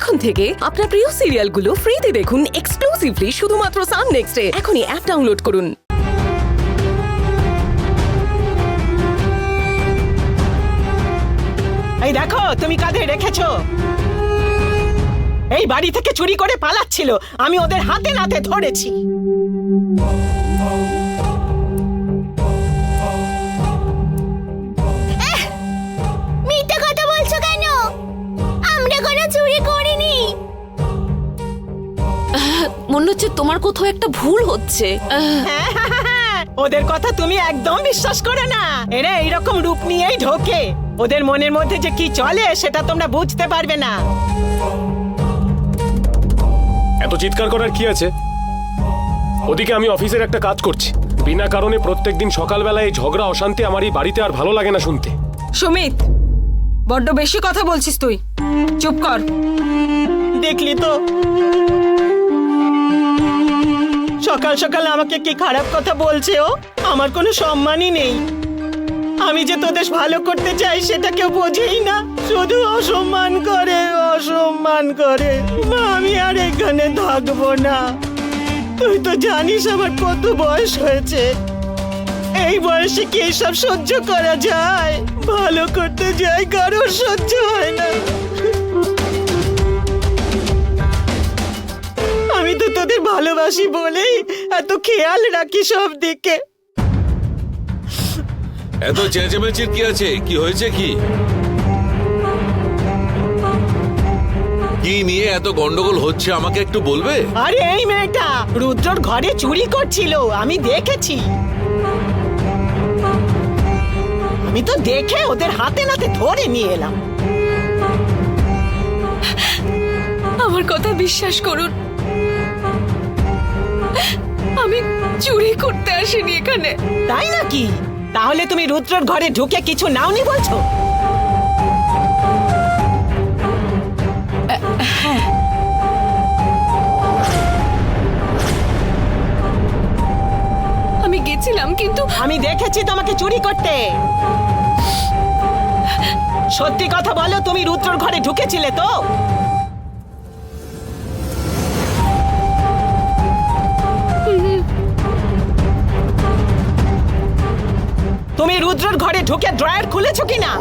এখন থেকে আপনার প্রিয় সিরিয়ালগুলো ফ্রিতে দেখুন এক্সক্লুসিভলি শুধুমাত্র সান নেক্সটে। এখনই অ্যাপ ডাউনলোড করুন। এই দেখো তুমি কাঁধে রেখেছো। এই বাড়ি থেকে চুরি করে পালাচ্ছিল, আমি ওদের হাতে নাতে ধরেছি। মিথ্যা কথা বলছো কেন? আমরা কোনো চুরি করিনি। মনে হচ্ছে তোমার কোথাও একটা ভুল হচ্ছে। ওদের কথা তুমি একদম বিশ্বাস করো না। এরা এইরকম রূপ নিয়েই ঢোকে। ওদের মনের মধ্যে যে কি চলে সেটা তোমরা বুঝতে পারবে না। এত চিৎকার করার কি আছে? ওদিকে আমি অফিসের একটা কাজ করছি, বিনা কারণে প্রত্যেকদিন সকালবেলা এই ঝগড়া অশান্তি আমার এই বাড়িতে আর ভালো লাগে না শুনতে। সুমিত, বড্ড বেশি কথা বলছিস তুই, চুপ কর। দেখলি তো সকাল সকাল আমাকে কি খারাপ কথা বলছে ও। আমার কোনো সম্মানই নেই। আমি যে তোদের ভালো করতে চাই সেটা কেউ বোঝেই না, শুধু অসম্মান করে অসম্মান করে। মা, আমি আর এখানে থাকবো না। তুই তো জানিস আমার কত বয়স হয়েছে। এই বয়সে কি এসব সহ্য করা যায়? ভালো করতে যাই, কারোর সহ্য হয় না। আমি তো তোদের ভালোবাসি বলেই এত খেয়াল রাখি সব দিকে। এত চেঁচামেচির কি আছে? কি হয়েছে? কি কি নিয়ে এত গন্ডগোল হচ্ছে আমাকে একটু বলবে? আরে এই মেয়েটা রুদ্রর ঘরে চুরি করছিল, আমি দেখেছি। আমি তো দেখে ওদের হাতে নাতে ধরে নিয়ে এলাম। আমার কথা বিশ্বাস করুন, আমি চুরি করতে আসিনি এখানে। তাই নাকি? তাহলে তুমি রুদ্রর ঘরে ঢুকে কিছু নাওনি বলছো? আমি গেছিলাম, কিন্তু আমি দেখেছি তোমাকে চুরি করতে। সত্যি কথা বলো, তুমি রুদ্রর ঘরে ঢুকেছিলে তো? তুমি রুদ্রর ঘরে ঢুকে ড্রয়ার খুলেছো কিনা?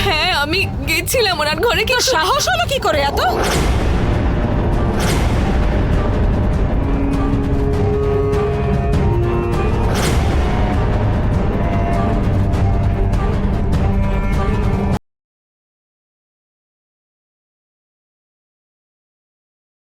হ্যাঁ আমি গেছিলাম ওনার ঘরে। কি সাহস হলো কি করে এত?